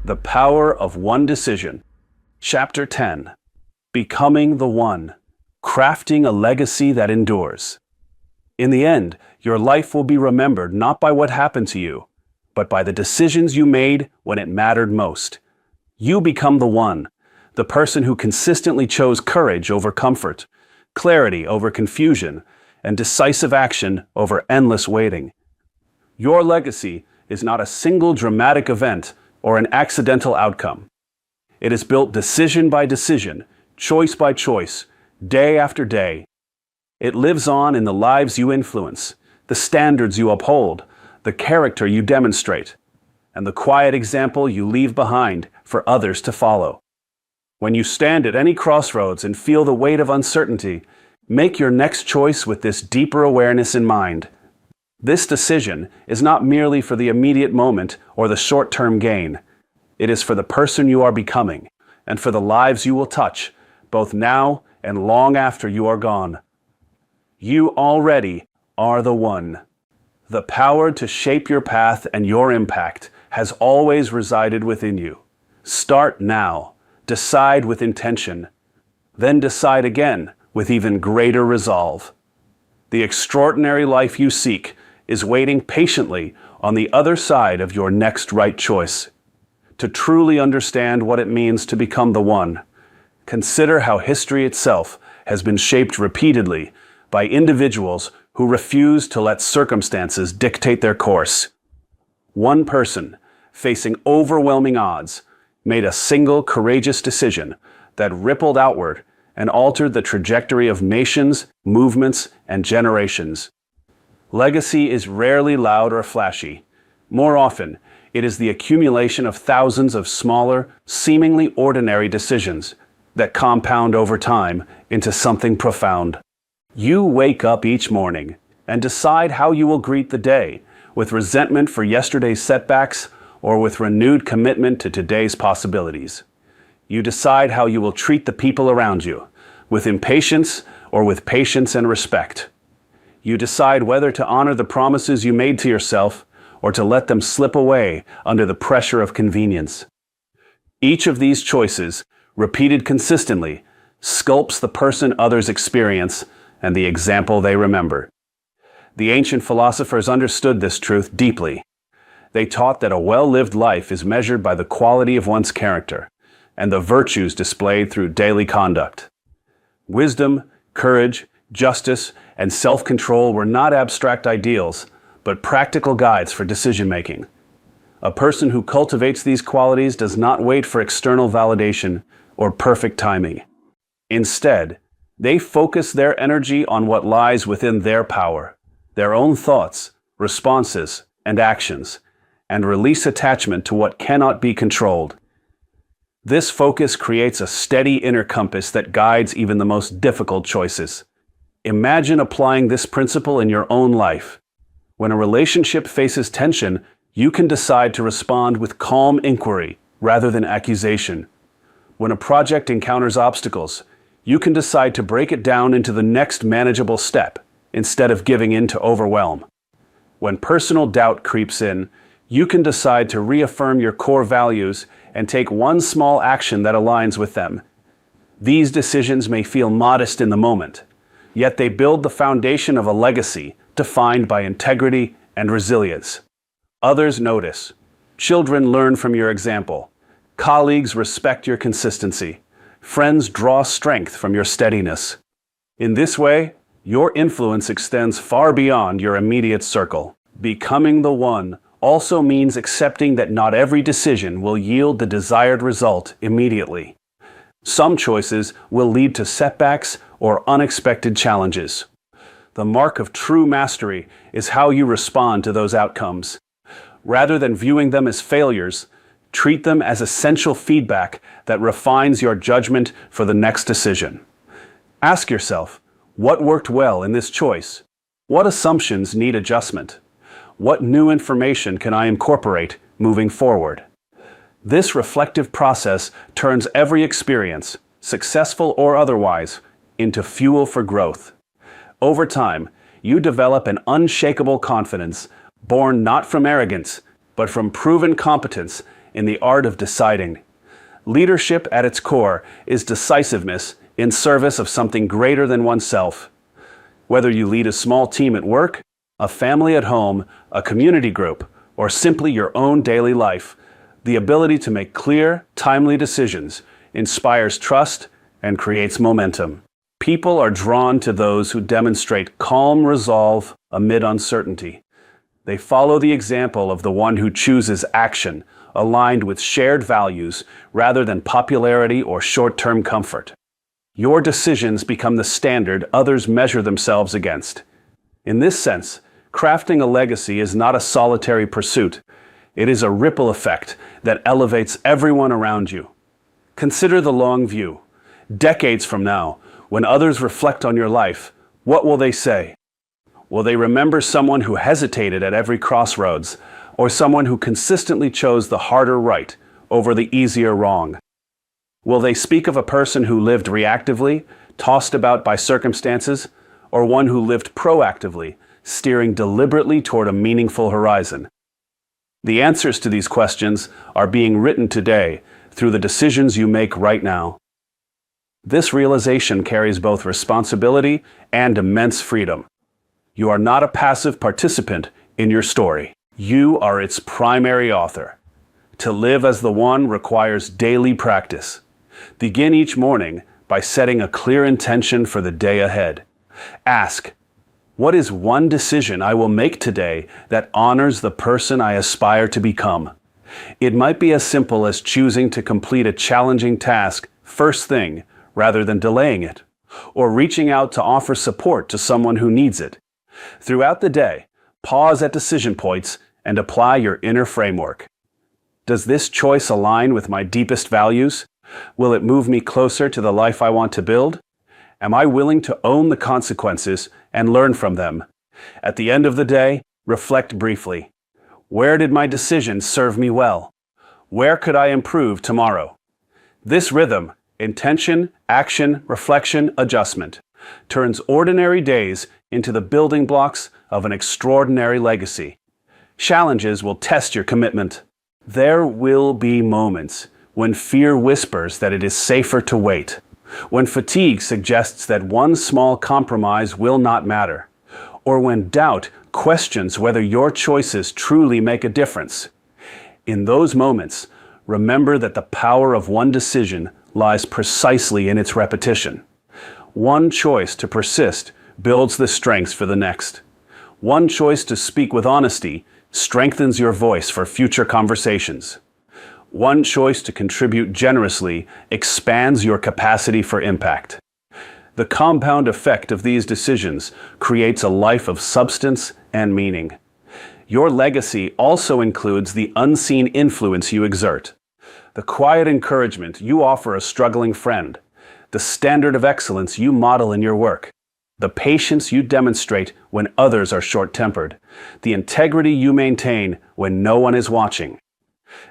The Power of One Decision. Chapter 10. Becoming the One. Crafting a Legacy that Endures. In the end, your life will be remembered not by what happened to you, but by the decisions you made when it mattered most. You become the one, the person who consistently chose courage over comfort, clarity over confusion, and decisive action over endless waiting. Your legacy is not a single dramatic event or an accidental outcome. It is built decision by decision, choice by choice, day after day. It lives on in the lives you influence, the standards you uphold, the character you demonstrate, and the quiet example you leave behind for others to follow. When you stand at any crossroads and feel the weight of uncertainty, make your next choice with this deeper awareness in mind. This decision is not merely for the immediate moment or the short-term gain. It is for the person you are becoming and for the lives you will touch, both now and long after you are gone. You already are the one. The power to shape your path and your impact has always resided within you. Start now. Decide with intention. Then decide again with even greater resolve. The extraordinary life you seek is waiting patiently on the other side of your next right choice. To truly understand what it means to become the one, consider how history itself has been shaped repeatedly by individuals who refuse to let circumstances dictate their course. One person, facing overwhelming odds, made a single courageous decision that rippled outward and altered the trajectory of nations, movements, and generations. Legacy is rarely loud or flashy. More often, it is the accumulation of thousands of smaller, seemingly ordinary decisions that compound over time into something profound. You wake up each morning and decide how you will greet the day, with resentment for yesterday's setbacks or with renewed commitment to today's possibilities. You decide how you will treat the people around you, with impatience or with patience and respect. You decide whether to honor the promises you made to yourself or to let them slip away under the pressure of convenience. Each of these choices, repeated consistently, sculpts the person others experience and the example they remember. The ancient philosophers understood this truth deeply. They taught that a well-lived life is measured by the quality of one's character and the virtues displayed through daily conduct. Wisdom, courage, justice, and self-control were not abstract ideals, but practical guides for decision-making. A person who cultivates these qualities does not wait for external validation or perfect timing. Instead, they focus their energy on what lies within their power, their own thoughts, responses, and actions, and release attachment to what cannot be controlled. This focus creates a steady inner compass that guides even the most difficult choices. Imagine applying this principle in your own life. When a relationship faces tension, you can decide to respond with calm inquiry rather than accusation. When a project encounters obstacles, you can decide to break it down into the next manageable step instead of giving in to overwhelm. When personal doubt creeps in, you can decide to reaffirm your core values and take one small action that aligns with them. These decisions may feel modest in the moment, yet they build the foundation of a legacy defined by integrity and resilience. Others notice. Children learn from your example. Colleagues respect your consistency. Friends draw strength from your steadiness. In this way, your influence extends far beyond your immediate circle. Becoming the one also means accepting that not every decision will yield the desired result immediately. Some choices will lead to setbacks or unexpected challenges. The mark of true mastery is how you respond to those outcomes. Rather than viewing them as failures, treat them as essential feedback that refines your judgment for the next decision. Ask yourself, what worked well in this choice? What assumptions need adjustment? What new information can I incorporate moving forward? This reflective process turns every experience, successful or otherwise, into fuel for growth. Over time, you develop an unshakable confidence born not from arrogance, but from proven competence in the art of deciding. Leadership at its core is decisiveness in service of something greater than oneself. Whether you lead a small team at work, a family at home, a community group, or simply your own daily life, the ability to make clear, timely decisions inspires trust and creates momentum. People are drawn to those who demonstrate calm resolve amid uncertainty. They follow the example of the one who chooses action aligned with shared values rather than popularity or short-term comfort. Your decisions become the standard others measure themselves against. In this sense, crafting a legacy is not a solitary pursuit. It is a ripple effect that elevates everyone around you. Consider the long view. Decades from now, when others reflect on your life, what will they say? Will they remember someone who hesitated at every crossroads, or someone who consistently chose the harder right over the easier wrong? Will they speak of a person who lived reactively, tossed about by circumstances, or one who lived proactively, steering deliberately toward a meaningful horizon? The answers to these questions are being written today through the decisions you make right now. This realization carries both responsibility and immense freedom. You are not a passive participant in your story. You are its primary author. To live as the one requires daily practice. Begin each morning by setting a clear intention for the day ahead. Ask, what is one decision I will make today that honors the person I aspire to become? It might be as simple as choosing to complete a challenging task first thing rather than delaying it, or reaching out to offer support to someone who needs it. Throughout the day, pause at decision points and apply your inner framework. Does this choice align with my deepest values? Will it move me closer to the life I want to build? Am I willing to own the consequences and learn from them? At the end of the day, reflect briefly. Where did my decisions serve me well? Where could I improve tomorrow? This rhythm, intention, action, reflection, adjustment, turns ordinary days into the building blocks of an extraordinary legacy. Challenges will test your commitment. There will be moments when fear whispers that it is safer to wait, when fatigue suggests that one small compromise will not matter, or when doubt questions whether your choices truly make a difference. In those moments, remember that the power of one decision lies precisely in its repetition. One choice to persist builds the strength for the next. One choice to speak with honesty strengthens your voice for future conversations. One choice to contribute generously expands your capacity for impact. The compound effect of these decisions creates a life of substance and meaning. Your legacy also includes the unseen influence you exert, the quiet encouragement you offer a struggling friend, the standard of excellence you model in your work, the patience you demonstrate when others are short-tempered, the integrity you maintain when no one is watching.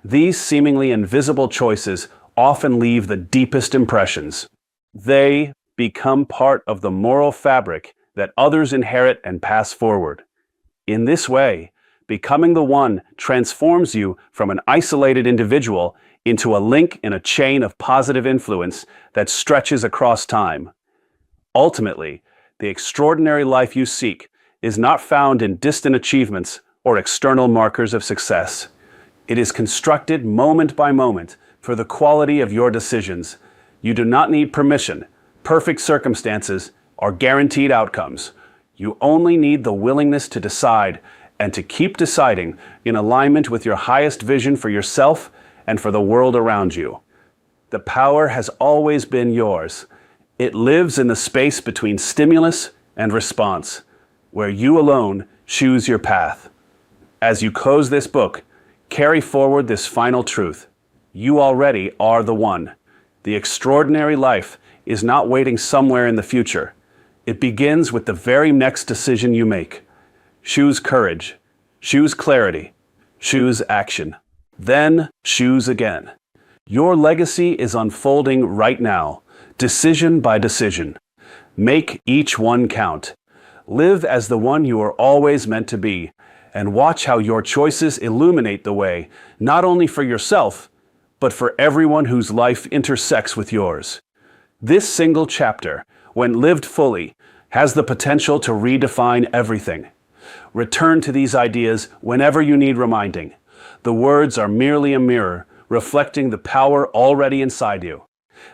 These seemingly invisible choices often leave the deepest impressions. They become part of the moral fabric that others inherit and pass forward. In this way, becoming the one transforms you from an isolated individual into a link in a chain of positive influence that stretches across time. Ultimately, the extraordinary life you seek is not found in distant achievements or external markers of success. It is constructed moment by moment for the quality of your decisions. You do not need permission, perfect circumstances, or guaranteed outcomes. You only need the willingness to decide and to keep deciding in alignment with your highest vision for yourself and for the world around you. The power has always been yours. It lives in the space between stimulus and response, where you alone choose your path. As you close this book, carry forward this final truth. You already are the one. The extraordinary life is not waiting somewhere in the future. It begins with the very next decision you make. Choose courage. Choose clarity. Choose action. Then choose again. Your legacy is unfolding right now, decision by decision. Make each one count. Live as the one you are always meant to be, and watch how your choices illuminate the way, not only for yourself, but for everyone whose life intersects with yours. This single chapter, when lived fully, has the potential to redefine everything. Return to these ideas whenever you need reminding. The words are merely a mirror, reflecting the power already inside you.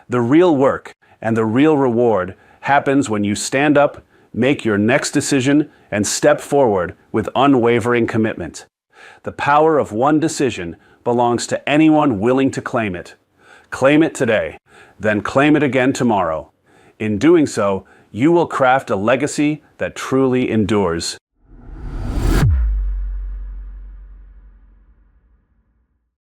The real work and the real reward happens when you stand up, make your next decision, and step forward with unwavering commitment. The power of one decision belongs to anyone willing to claim it. Claim it today, then claim it again tomorrow. In doing so, you will craft a legacy that truly endures.